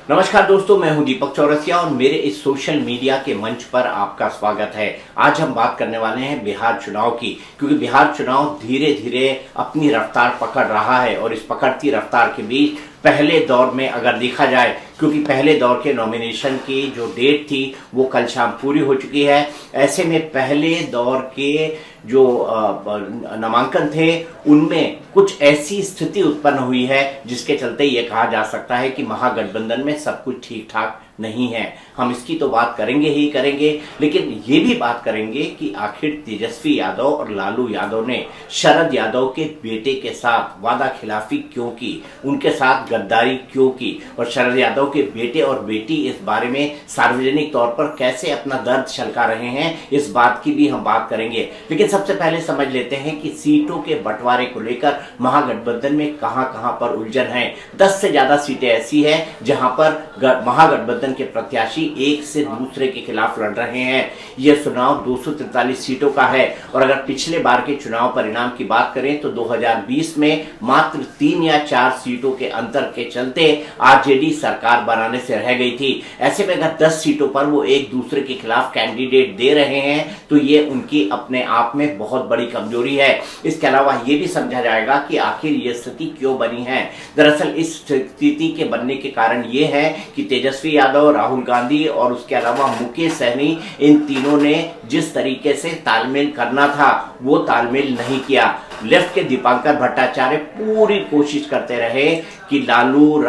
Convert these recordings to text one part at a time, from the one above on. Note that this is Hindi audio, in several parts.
नमस्कार दोस्तों, मैं हूं दीपक चौरसिया और मेरे इस सोशल मीडिया के मंच पर आपका स्वागत है। आज हम बात करने वाले हैं बिहार चुनाव की, क्योंकि बिहार चुनाव धीरे धीरे अपनी रफ्तार पकड़ रहा है और इस पकड़ती रफ्तार के बीच पहले दौर में अगर देखा जाए, क्योंकि पहले दौर के नॉमिनेशन की जो डेट थी वो कल शाम पूरी हो चुकी है। ऐसे में पहले दौर के जो नामांकन थे उनमें कुछ ऐसी स्थिति उत्पन्न हुई है जिसके चलते ये कहा जा सकता है कि महागठबंधन में सब कुछ ठीक ठाक नहीं है। हम इसकी तो बात करेंगे ही करेंगे, लेकिन ये भी बात करेंगे कि आखिर तेजस्वी यादव और लालू यादव ने शरद यादव के बेटे के साथ वादा खिलाफी क्यों की, उनके साथ गद्दारी क्यों की, और शरद यादव के बेटे और बेटी इस बारे में सार्वजनिक तौर पर कैसे अपना दर्द छलका रहे हैं, इस बात की भी हम बात करेंगे। लेकिन सबसे पहले समझ लेते हैं कि सीटों के बंटवारे को लेकर महागठबंधन में कहां कहां पर उलझन है। 10 से ज्यादा सीटें ऐसी है जहां पर महागठबंधन के प्रत्याशी एक से दूसरे के खिलाफ लड़ रहे हैं। यह चुनाव 243 सीटों का है और अगर पिछले बार के चुनाव परिणाम की बात करें तो 2020 में मात्र 3 या 4 सीटों के अंतर के चलते आरजेडी सरकार बनाने से रह गई थी। ऐसे में अगर 10 सीटों पर वो एक दूसरे के खिलाफ कैंडिडेट दे रहे हैं तो ये उनकी अपने आप में बहुत बड़ी कमजोरी है। इसके अलावा ये भी समझा जाएगा कि आखिर ये स्थिति क्यों बनी है। दरअसल इस स्थिति के बनने के कारण ये है कि तेजस्वी यादव, राहुल गांधी और उसके अलावा मुकेश सहनी, इन तीनों ने जिस तरीके से तालमेल करना था वो तालमेल नहीं किया। लेफ्ट के दीपांकर भट्टाचार्य पूरी कोशिश करते रहे कि लालू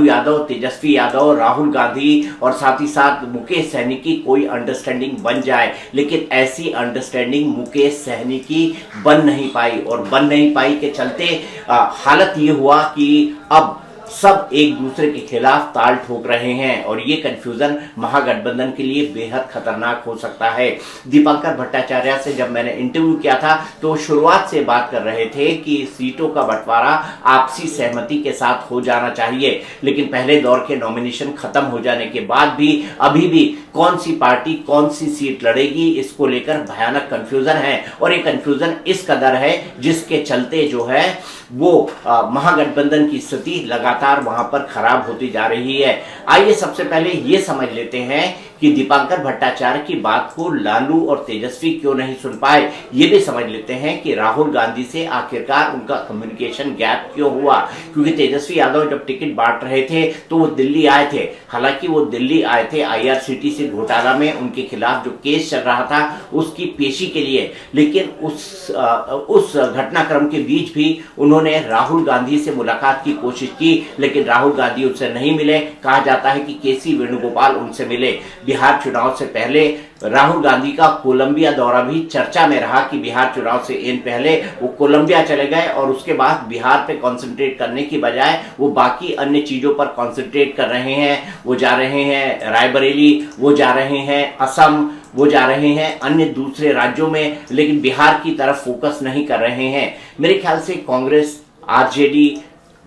यादव, तेजस्वी यादव, राहुल गांधी और साथ ही साथ मुकेश सहनी की कोई अंडरस्टैंडिंग बन जाए, लेकिन ऐसी अंडरस्टैंडिंग मुकेश सहनी की बन नहीं पाई और बन नहीं पाई के चलते हालत ये हुआ कि अब सब एक दूसरे के खिलाफ ताल ठोक रहे हैं और ये कंफ्यूजन महागठबंधन के लिए बेहद खतरनाक हो सकता है। दीपांकर भट्टाचार्य से जब मैंने इंटरव्यू किया था तो शुरुआत से बात कर रहे थे कि सीटों का बंटवारा आपसी सहमति के साथ हो जाना चाहिए, लेकिन पहले दौर के नॉमिनेशन खत्म हो जाने के बाद भी अभी भी कौन सी पार्टी कौन सी सीट लड़ेगी इसको लेकर भयानक कंफ्यूजन है। और ये कंफ्यूजन इस कदर है जिसके चलते जो है वो महागठबंधन की स्थिति लगातार वहां पर खराब होती जा रही है। आइए सबसे पहले ये समझ लेते हैं कि दीपांकर भट्टाचार्य की बात को लालू और तेजस्वी क्यों नहीं सुन पाए। ये भी समझ लेते हैं कि राहुल गांधी से आखिरकार उनका कम्युनिकेशन गैप क्यों हुआ, क्योंकि तेजस्वी यादव जब टिकट बांट रहे थे तो वो दिल्ली आए थे। हालांकि वो दिल्ली आए थे IRCTC घोटाला में उनके खिलाफ जो केस चल रहा था उसकी पेशी के लिए, लेकिन उस घटनाक्रम के बीच भी उन्होंने राहुल गांधी से मुलाकात की कोशिश की, लेकिन राहुल गांधी उनसे नहीं मिले। कहा जाता है कि KC वेणुगोपाल उनसे मिले। बिहार चुनाव से पहले राहुल गांधी का कोलंबिया दौरा भी चर्चा में रहा कि बिहार चुनाव से इन पहले वो कोलंबिया चले गए और उसके बाद बिहार पे कंसंट्रेट करने की बजाय वो बाकी अन्य चीजों पर कंसंट्रेट कर रहे हैं। वो जा रहे हैं रायबरेली, वो जा रहे हैं असम, वो जा रहे हैं अन्य दूसरे राज्यों में, लेकिन बिहार की तरफ फोकस नहीं कर रहे हैं। मेरे ख्याल से कांग्रेस, RJD,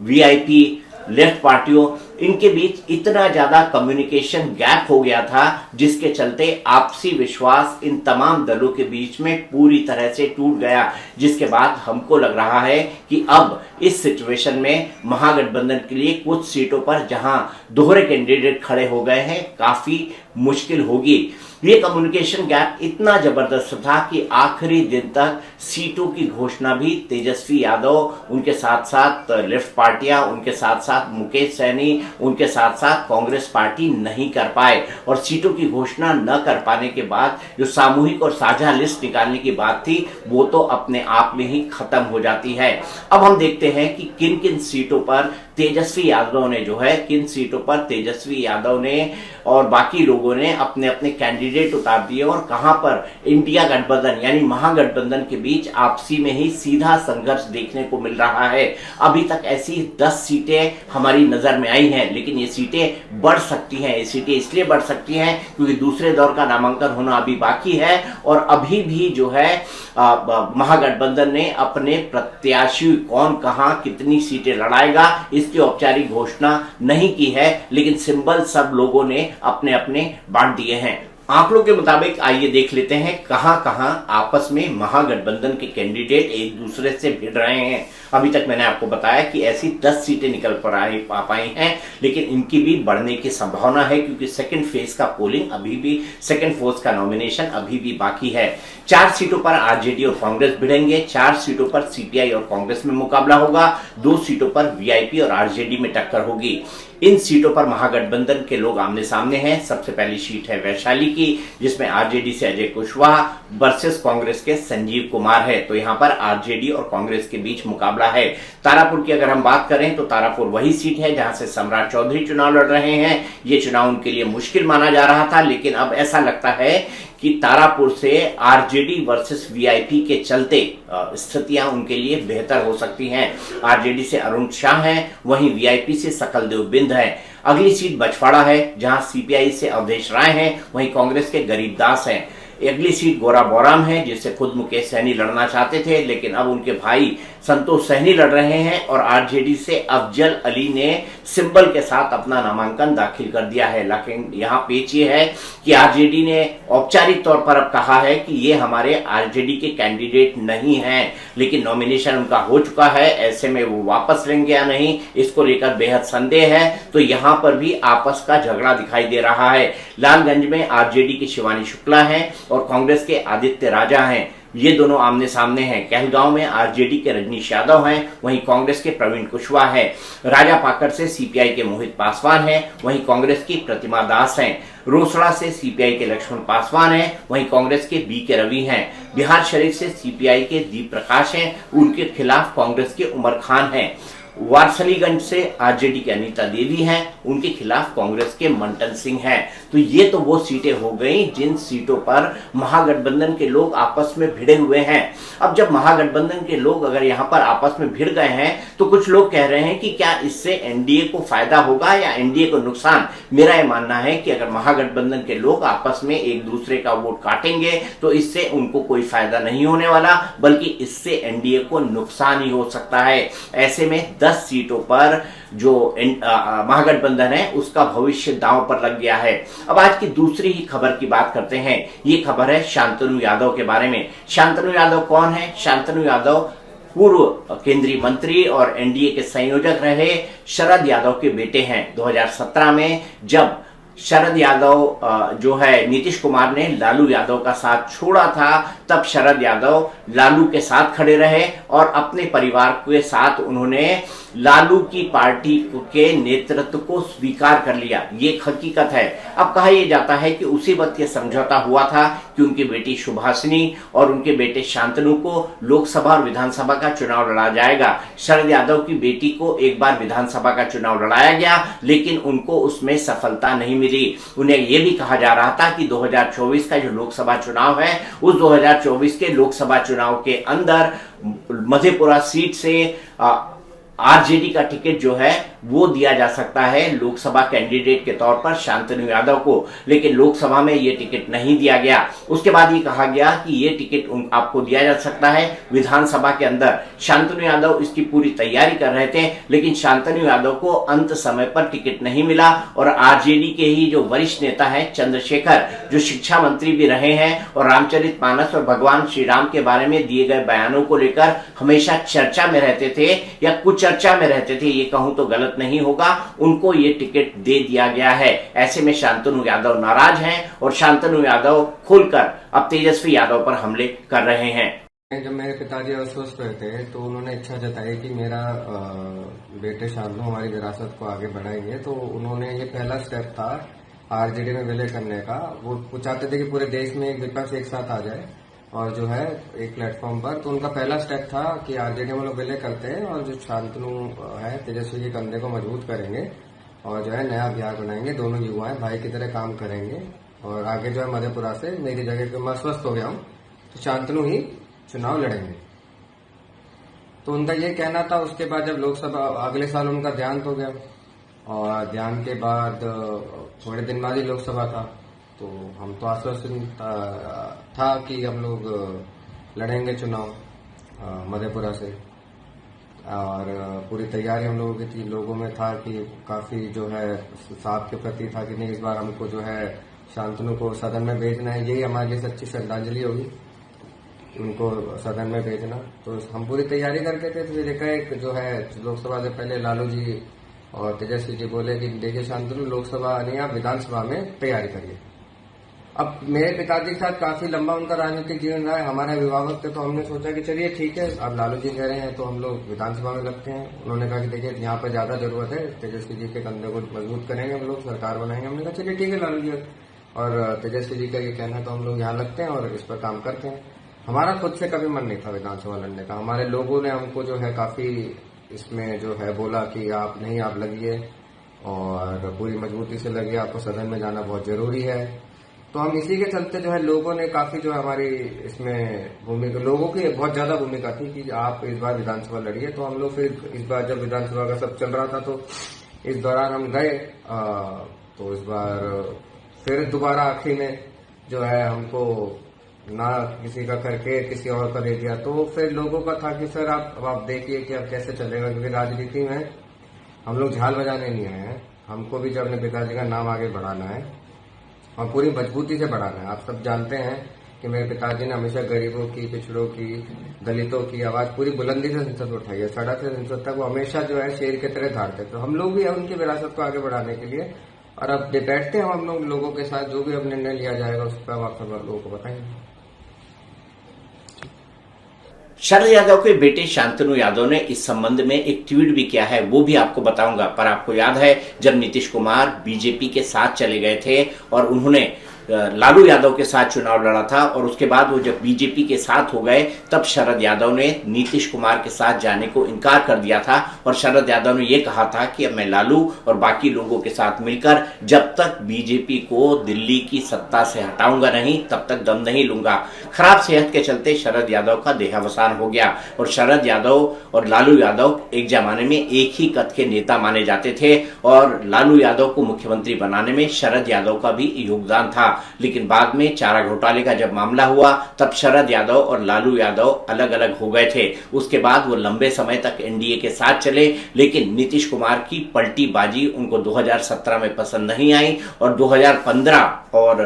VIP, लेफ्ट पार्टियों, इनके बीच इतना ज्यादा कम्युनिकेशन गैप हो गया था जिसके चलते आपसी विश्वास इन तमाम दलों के बीच में पूरी तरह से टूट गया, जिसके बाद हमको लग रहा है कि अब इस सिचुएशन में महागठबंधन के लिए कुछ सीटों पर जहां दोहरे कैंडिडेट खड़े हो गए हैं काफी मुश्किल होगी। ये कम्युनिकेशन गैप इतना जबरदस्त था कि आखिरी दिन तक सीटों की घोषणा भी तेजस्वी यादव, उनके साथ साथ लेफ्ट पार्टियां, उनके साथ साथ मुकेश सहनी, उनके साथ साथ कांग्रेस पार्टी नहीं कर पाए। और सीटों की घोषणा न कर पाने के बाद जो सामूहिक और साझा लिस्ट निकालने की बात थी वो तो अपने आप में ही खत्म हो जाती है। अब हम देखते हैं कि किन किन सीटों पर तेजस्वी यादव ने किन सीटों पर तेजस्वी यादव ने और बाकी लोगों ने अपने अपने कैंडिडेट उतार दिए और कहां पर इंडिया गठबंधन यानी महागठबंधन के बीच आपसी में ही सीधा संघर्ष देखने को मिल रहा है। अभी तक ऐसी 10 सीटें हमारी नजर में आई हैं, लेकिन ये सीटें बढ़ सकती हैं। ये सीटें इसलिए बढ़ सकती हैं क्योंकि दूसरे दौर का नामांकन होना अभी बाकी है और अभी भी महागठबंधन ने अपने प्रत्याशी कौन कहां कितनी सीटें लड़ाएगा इसकी औपचारिक घोषणा नहीं की है, लेकिन सिंबल सब लोगों ने अपने अपने बांट दिए हैं। आंकड़ों के मुताबिक आइए देख लेते हैं कहां कहां आपस में महागठबंधन के कैंडिडेट एक दूसरे से भिड़ रहे हैं। अभी तक मैंने आपको बताया कि ऐसी 10 सीटें निकल पर आ पाई हैं, लेकिन इनकी भी बढ़ने की संभावना है क्योंकि सेकंड फेज का पोलिंग अभी भी, सेकंड फेज का नॉमिनेशन अभी भी बाकी है। 4 सीटों पर आरजेडी और कांग्रेस भिड़ेंगे, 4 सीटों पर सीपीआई और कांग्रेस में मुकाबला होगा, 2 सीटों पर वीआईपी और आरजेडी में टक्कर होगी। इन सीटों पर महागठबंधन के लोग आमने सामने हैं। सबसे पहली सीट है वैशाली की, जिसमें आरजेडी से अजय कुशवाहा वर्सेस कांग्रेस के संजीव कुमार है। तो यहां पर आरजेडी और कांग्रेस के बीच मुकाबला है। तारापुर की अगर हम बात करें तो तारापुर वही सीट है जहां से सम्राट चौधरी चुनाव लड़ रहे हैं। ये चुनाव उनके लिए मुश्किल माना जा रहा था, लेकिन अब ऐसा लगता है कि तारापुर से आरजेडी वर्सेस वीआईपी के चलते स्थितियां उनके लिए बेहतर हो सकती हैं। आरजेडी से अरुण शाह हैं, वहीं वीआईपी से सकलदेव बिंद है। अगली सीट बछवाड़ा है, जहां सीपीआई से अवधेश राय हैं, वहीं कांग्रेस के गरीबदास हैं। अगली सीट गोरा बोराम है, जिससे खुद मुकेश सहनी लड़ना चाहते थे, लेकिन अब उनके भाई संतोष सहनी लड़ रहे हैं और आरजेडी से अफजल अली ने सिंबल के साथ अपना नामांकन दाखिल कर दिया है। लेकिन यहाँ पेच ये है कि आरजेडी ने औपचारिक तौर पर अब कहा है कि ये हमारे आरजेडी के कैंडिडेट नहीं हैं, लेकिन नॉमिनेशन उनका हो चुका है। ऐसे में वो वापस लेंगे या नहीं, इसको लेकर बेहद संदेह है। तो यहाँ पर भी आपस का झगड़ा दिखाई दे रहा है। लालगंज में आरजेडी की शिवानी शुक्ला है और कांग्रेस के आदित्य राजा हैं। ये दोनों आमने सामने हैं। कहलगांव में आरजेडी के रजनीश यादव हैं, वहीं कांग्रेस के प्रवीण कुशवाहा हैं। राजा पाकर से सीपीआई के मोहित पासवान हैं, वहीं कांग्रेस की प्रतिमा दास हैं। रोसड़ा से सीपीआई के लक्ष्मण पासवान हैं, वहीं कांग्रेस के बी के रवि हैं। बिहार शरीफ से सीपीआई के दीप प्रकाश हैं, उनके खिलाफ कांग्रेस के उमर खान हैं। वारसलीगंज से आरजेडी की अनीता देवी हैं, उनके खिलाफ कांग्रेस के मंटन सिंह हैं। तो ये तो वो सीटें हो गई जिन सीटों पर महागठबंधन के लोग आपस में भिड़े हुए हैं। अब जब महागठबंधन के लोग अगर यहाँ पर आपस में भिड़ गए हैं तो कुछ लोग कह रहे हैं कि क्या इससे एनडीए को फायदा होगा या एनडीए को नुकसान। मेरा यह मानना है कि अगर महागठबंधन के लोग आपस में एक दूसरे का वोट काटेंगे तो इससे उनको कोई फायदा नहीं होने वाला, बल्कि इससे एनडीए को नुकसान ही हो सकता है। ऐसे में 10 सीटों पर जो महागठबंधन है उसका भविष्य दांव पर लग गया है। अब आज की दूसरी ही खबर की बात करते हैं। ये खबर है शांतनु यादव के बारे में। शांतनु यादव कौन है? शांतनु यादव पूर्व केंद्रीय मंत्री और एनडीए के संयोजक रहे शरद यादव के बेटे हैं। 2017 में जब शरद यादव जो है नीतीश कुमार ने लालू यादव का साथ छोड़ा था, तब शरद यादव लालू के साथ खड़े रहे और अपने परिवार के साथ उन्होंने लालू की पार्टी के नेतृत्व को स्वीकार कर लिया। ये एक हकीकत है। अब कहा यह जाता है कि उसी वक्त यह समझौता हुआ था कि उनकी बेटी सुभाषिनी और उनके बेटे शांतनु को लोकसभा और विधानसभा का चुनाव लड़ा जाएगा। शरद यादव की बेटी को एक बार विधानसभा का चुनाव लड़ाया गया, लेकिन उनको उसमें सफलता नहीं मिली। उन्हें यह भी कहा जा रहा था कि 2024 का जो लोकसभा चुनाव है, उस 2024 के लोकसभा चुनाव के अंदर मधेपुरा सीट से आरजेडी का टिकट जो है वो दिया जा सकता है लोकसभा कैंडिडेट के तौर पर शांतनु यादव को, लेकिन लोकसभा में ये टिकट नहीं दिया गया। उसके बाद ये कहा गया कि ये टिकट आपको दिया जा सकता है विधानसभा के अंदर। शांतनु यादव इसकी पूरी तैयारी कर रहे थे, लेकिन शांतनु यादव को अंत समय पर टिकट नहीं मिला और आरजेडी के ही जो वरिष्ठ नेता है चंद्रशेखर, जो शिक्षा मंत्री भी रहे हैं और रामचरितमानस और भगवान श्री राम के बारे में दिए गए बयानों को लेकर हमेशा चर्चा में रहते थे या कुछ चर्चा में रहते थे, ये कहूं तो गलत नहीं होगा, उनको ये टिकट दे दिया गया है। ऐसे में शांतनु यादव नाराज हैं और शांतनु यादव खुलकर अब तेजस्वी यादव पर हमले कर रहे हैं। जब मेरे पिताजी अस्वस्थ हुए थे तो उन्होंने इच्छा जताई कि मेरा बेटे शांतनु हमारी विरासत को आगे बढ़ाएंगे, तो उन्होंने ये पहला स्टेप था आरजेडी में विलय करने का। वो चाहते थे कि पूरे देश में एक विपक्ष एक साथ आ जाए और जो है एक प्लेटफॉर्म पर, तो उनका पहला स्टेप था कि आरजेडी में लोग विलय करते हैं और जो शांतनु है तेजस्वी के कंधे को मजबूत करेंगे और जो है नया बिहार बनाएंगे। दोनों युवाएं भाई की तरह काम करेंगे और आगे जो है मधेपुरा से मेरी जगह पे मैं स्वस्थ हो गया हूँ तो शांतनु ही चुनाव लड़ेंगे, तो उनका ये कहना था। उसके बाद जब लोकसभा अगले साल उनका देहांत हो गया और देहांत के बाद थोड़े दिन बाद ही लोकसभा था, तो हम तो आश्वस्त था कि हम लोग लड़ेंगे चुनाव मधेपुरा से और पूरी तैयारी हम लोगों की थी। लोगों में था कि काफी जो है साथ के प्रति था कि नहीं इस बार हमको जो है शांतनु को सदन में भेजना है, यही हमारे लिए सच्ची श्रद्धांजलि होगी। उनको सदन में भेजना। तो हम पूरी तैयारी करके थे, तो देखा एक जो है लोकसभा से पहले लालू जी और तेजस्वी जी बोले कि देखिए शांतनु, लोकसभा नहीं आप विधानसभा में तैयारी करिए। अब मेरे पिताजी के साथ काफी लंबा उनका राजनीतिक जीवन रहा है, हमारे अभिभावक थे, तो हमने सोचा कि चलिए ठीक है, अब लालू जी कह रहे हैं तो हम लोग विधानसभा में लगते हैं। उन्होंने कहा कि देखिए यहाँ पर ज्यादा जरूरत है, तेजस्वी जी के कंधे को मजबूत करेंगे हम लोग, सरकार बनाएंगे। हमने कहा चलिए ठीक है लालू जी और तेजस्वी जी का ये कहना है तो हम लोग यहाँ लगते हैं और इस पर काम करते हैं। हमारा खुद से कभी मन नहीं था विधानसभा लड़ने का। हमारे लोगों ने हमको जो है काफी इसमें जो है बोला कि आप नहीं, आप लगिए और पूरी मजबूती से लगिए, आपको सदन में जाना बहुत जरूरी है। तो हम इसी के चलते जो है लोगों ने काफी जो है हमारी इसमें भूमिका, लोगों की बहुत ज्यादा भूमिका थी कि आप इस बार विधानसभा लड़िए। तो हम लोग फिर इस बार जब विधानसभा का सब चल रहा था तो इस दौरान हम गए, तो इस बार फिर दोबारा आखिरी में जो है हमको ना किसी का करके किसी और का दे दिया। तो फिर लोगों का था कि सर आप देखिए कि अब कैसे चलेगा, क्योंकि राजनीति में हम लोग झाल बजाने नहीं आए हैं, हमको भी जब अपने पिताजी का नाम आगे बढ़ाना है और पूरी मजबूती से बढ़ाना है। आप सब जानते हैं कि मेरे पिताजी ने हमेशा गरीबों की, पिछड़ों की, दलितों की आवाज पूरी बुलंदी से संसद में उठाई है। सड़क से संसद तक वो हमेशा जो है शेर की तरह धारते। तो हम लोग भी उनकी विरासत को आगे बढ़ाने के लिए और अब बैठते हैं हम लोग लोगों के साथ, जो भी अब निर्णय लिया जाएगा उस पर हम आप सब लोगों को बताएंगे। शरद यादव के बेटे शांतनु यादव ने इस संबंध में एक ट्वीट भी किया है, वो भी आपको बताऊंगा। पर आपको याद है जब नीतीश कुमार बीजेपी के साथ चले गए थे और उन्होंने लालू यादव के साथ चुनाव लड़ा था और उसके बाद वो जब बीजेपी के साथ हो गए तब शरद यादव ने नीतीश कुमार के साथ जाने को इनकार कर दिया था और शरद यादव ने यह कहा था कि अब मैं लालू और बाकी लोगों के साथ मिलकर जब तक बीजेपी को दिल्ली की सत्ता से हटाऊंगा नहीं तब तक दम नहीं लूंगा। खराब सेहत के चलते शरद यादव का देहावसान हो गया और शरद यादव और लालू यादव एक जमाने में एक ही कद के नेता माने जाते थे और लालू यादव को मुख्यमंत्री बनाने में शरद यादव का भी योगदान था। लेकिन बाद में चारा घोटाले का जब मामला हुआ तब शरद यादव और लालू यादव अलग अलग हो गए थे। उसके बाद वो लंबे समय तक एनडीए के साथ चले, लेकिन नीतीश कुमार की पलटी बाजी उनको 2017 में पसंद नहीं आई और 2015 और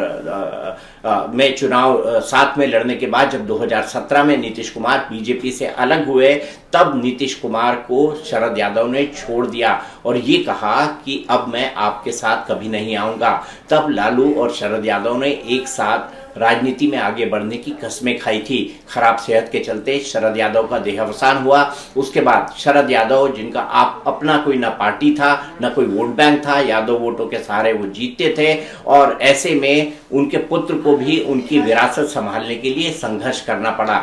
में चुनाव साथ में लड़ने के बाद जब 2017 में नीतीश कुमार बीजेपी से अलग हुए तब नीतीश कुमार को शरद यादव ने छोड़ दिया और ये कहा कि अब मैं आपके साथ कभी नहीं आऊंगा। तब लालू और शरद यादव ने एक साथ राजनीति में आगे बढ़ने की कस्में खाई थी। खराब सेहत के चलते शरद यादव का देहावसान हुआ। उसके बाद शरद यादव, जिनका आप अपना कोई ना पार्टी था ना कोई वोट बैंक था, यादव वोटों के सहारे वो जीतते थे और ऐसे में उनके पुत्र को भी उनकी विरासत संभालने के लिए संघर्ष करना पड़ा।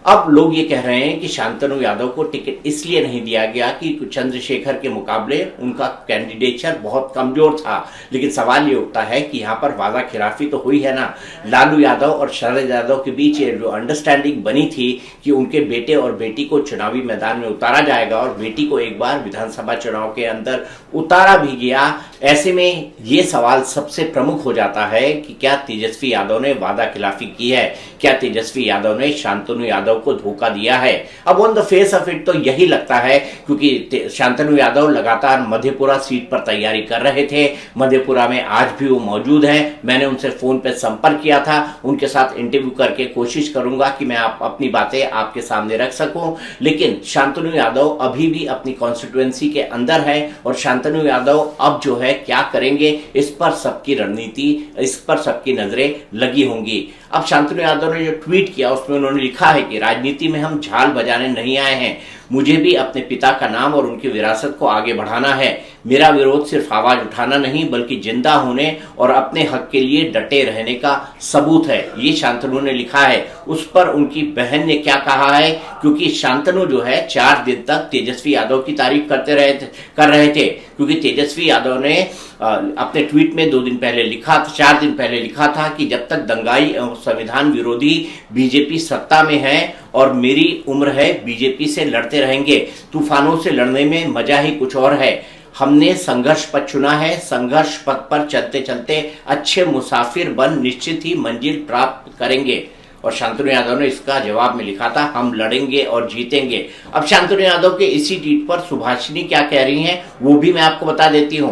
अब लोग ये कह रहे हैं कि शांतनु यादव को टिकट इसलिए नहीं दिया गया कि चंद्रशेखर के मुकाबले उनका कैंडिडेचर बहुत कमजोर था। लेकिन सवाल ये उठता है कि यहाँ पर वादा खिलाफी तो हुई है ना। लालू यादव और शरद यादव के बीच ये जो अंडरस्टैंडिंग बनी थी कि उनके बेटे और बेटी को चुनावी मैदान में उतारा जाएगा और बेटी को एक बार विधानसभा चुनाव के अंदर उतारा भी गया। ऐसे में ये सवाल सबसे प्रमुख हो जाता है कि क्या तेजस्वी यादव ने वादा खिलाफी की है, क्या तेजस्वी यादव ने शांतनु यादव को धोखा दिया है। अब on the face of it तो यही लगता है, क्योंकि शांतनु यादव लगातार मधेपुरा सीट पर तैयारी कर रहे थे। मधेपुरा में आज भी वो मौजूद हैं। मैंने उनसे फोन पर संपर्क किया था, उनके साथ इंटरव्यू करके कोशिश करूंगा कि मैं अपनी बातें आपके सामने रख सकूं। लेकिन शांतनु यादव अभी भी अपनी कॉन्स्टिट्यूएंसी के अंदर है और शांतनु यादव अब जो है क्या करेंगे इस पर सबकी रणनीति, इस पर सबकी नजरें लगी होंगी। अब शांतनु यादव ने जो ट्वीट किया उसमें उन्होंने लिखा है कि राजनीति में हम झाल बजाने नहीं आए हैं, मुझे भी अपने पिता का नाम और उनकी विरासत को आगे बढ़ाना है। मेरा विरोध सिर्फ आवाज उठाना नहीं बल्कि जिंदा होने और अपने हक के लिए डटे रहने का सबूत है, ये शांतनु ने लिखा है। उस पर उनकी बहन ने क्या कहा है, क्योंकि शांतनु जो है 4 दिन तक तेजस्वी यादव की तारीफ कर रहे थे, क्योंकि तेजस्वी यादव ने अपने ट्वीट में 2 दिन पहले लिखा था, 4 दिन पहले लिखा था कि जब तक दंगाई और संविधान विरोधी बीजेपी सत्ता में है और मेरी उम्र है बीजेपी से लड़ते रहेंगे। तूफानों से लड़ने में मजा ही कुछ और है। हमने संघर्ष पथ चुना है, संघर्ष पथ पर चलते चलते अच्छे मुसाफिर बन निश्चित ही मंजिल प्राप्त करेंगे। और शांतनु यादव ने इसका जवाब में लिखा था, हम लड़ेंगे और जीतेंगे। अब शांतनु यादव के इसी ट्वीट पर सुभाषिनी क्या कह रही हैं वो भी मैं आपको बता देती हूं।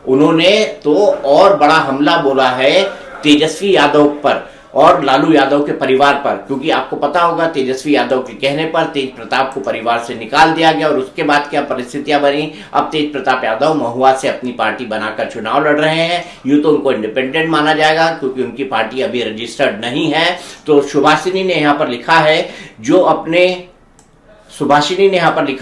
उन्होंने तो और बड़ा हमला बोला है तेजस्वी यादव पर। और लालू यादव के परिवार पर, क्योंकि आपको पता होगा तेजस्वी यादव के कहने पर तेज प्रताप को परिवार से निकाल दिया गया और उसके बाद क्या परिस्थितियां बनी। अब तेज प्रताप यादव महुआ से अपनी पार्टी बनाकर चुनाव लड़ रहे हैं। यूं तो उनको इंडिपेंडेंट माना जाएगा क्योंकि उनकी पार्टी अभी रजिस्टर्ड नहीं है। तो सुभाषिनी ने यहां पर लिखा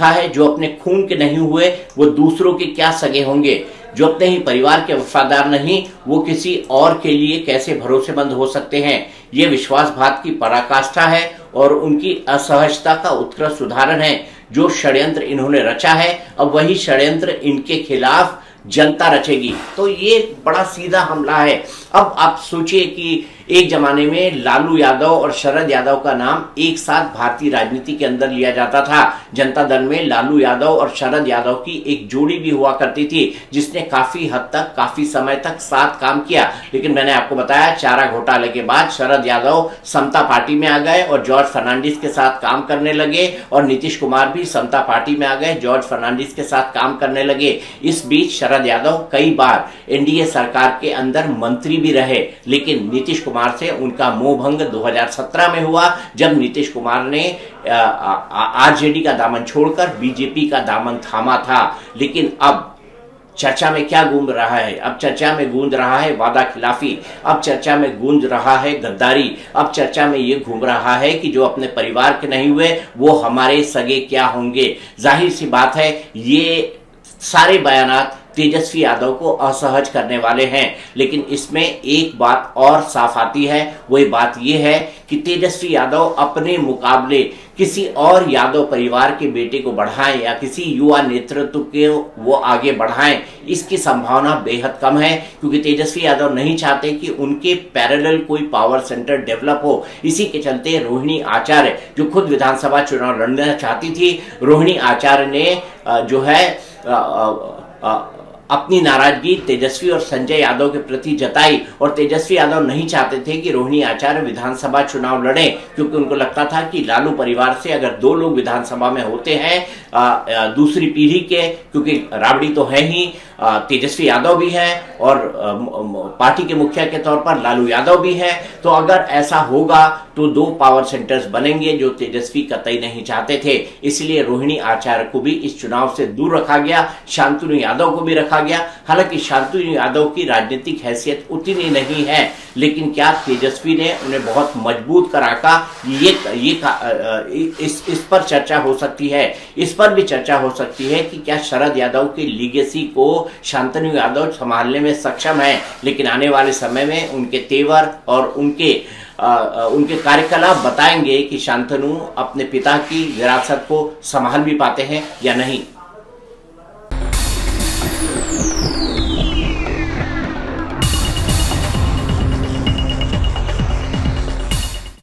है जो अपने खून के नहीं हुए वो दूसरों के क्या सगे होंगे, जो अपने ही परिवार के वफादार नहीं वो किसी और के लिए कैसे भरोसेमंद हो सकते हैं। ये विश्वासघात की पराकाष्ठा है और उनकी असहजता का उत्कृष्ट उदाहरण है। जो षड्यंत्र इन्होंने रचा है अब वही षड्यंत्र इनके खिलाफ जनता रचेगी। तो ये बड़ा सीधा हमला है। अब आप सोचिए कि एक जमाने में लालू यादव और शरद यादव का नाम एक साथ भारतीय राजनीति के अंदर लिया जाता था। जनता दल में लालू यादव और शरद यादव की एक जोड़ी भी हुआ करती थी जिसने काफी हद तक काफी समय तक साथ काम किया। लेकिन मैंने आपको बताया चारा घोटाले के बाद शरद यादव समता पार्टी में आ गए और जॉर्ज फर्नांडिस के साथ काम करने लगे और नीतीश कुमार भी समता पार्टी में आ गए, जॉर्ज फर्नांडिस के साथ काम करने लगे। इस बीच शरद यादव कई बार एनडीए सरकार के अंदर मंत्री भी रहे, लेकिन नीतीश कुमार से उनका मोहभंग 2017 में हुआ जब नीतीश कुमार ने आरजेडी का दामन छोड़कर बीजेपी का दामन थामा था। लेकिन अब चर्चा में क्या गूंज रहा है? अब चर्चा में गूंज रहा है वादा खिलाफी, अब चर्चा में गूंज रहा है गद्दारी, अब चर्चा में ये घूम रहा है कि जो अपने परिवार के नहीं हुए वो हमारे सगे क्या होंगे। जाहिर सी बात है ये सारे बयानात तेजस्वी यादव को असहज करने वाले हैं। लेकिन इसमें एक बात और साफ आती है, वही बात यह है कि तेजस्वी यादव अपने मुकाबले किसी और यादव परिवार के बेटे को बढ़ाएं या किसी युवा नेतृत्व के वो आगे बढ़ाएं, इसकी संभावना बेहद कम है। क्योंकि तेजस्वी यादव नहीं चाहते कि उनके पैरेलल कोई पावर सेंटर डेवलप हो। इसी के चलते रोहिणी आचार्य जो खुद विधानसभा चुनाव लड़ना चाहती थी, रोहिणी आचार्य ने जो है अपनी नाराजगी तेजस्वी और संजय यादव के प्रति जताई और तेजस्वी यादव नहीं चाहते थे कि रोहिणी आचार्य विधानसभा चुनाव लड़े, क्योंकि उनको लगता था कि लालू परिवार से अगर दो लोग विधानसभा में होते हैं दूसरी पीढ़ी के, क्योंकि राबड़ी तो है ही, तेजस्वी यादव भी हैं और पार्टी के मुखिया के तौर पर लालू यादव भी हैं, तो अगर ऐसा होगा तो दो पावर सेंटर्स बनेंगे जो तेजस्वी कतई नहीं चाहते थे। इसलिए रोहिणी आचार्य को भी इस चुनाव से दूर रखा गया, शांतनु यादव को भी रखा गया। हालांकि शांतनु यादव की राजनीतिक हैसियत उतनी नहीं है, लेकिन क्या तेजस्वी ने उन्हें बहुत मजबूत कराका, इस पर चर्चा हो सकती है। इस पर भी चर्चा हो सकती है कि क्या शरद यादव की लीगेसी को शांतनु यादव संभालने में सक्षम है। लेकिन आने वाले समय में उनके तेवर और उनके कार्यकलाप बताएंगे कि शांतनु अपने पिता की विरासत को संभाल भी पाते हैं या नहीं।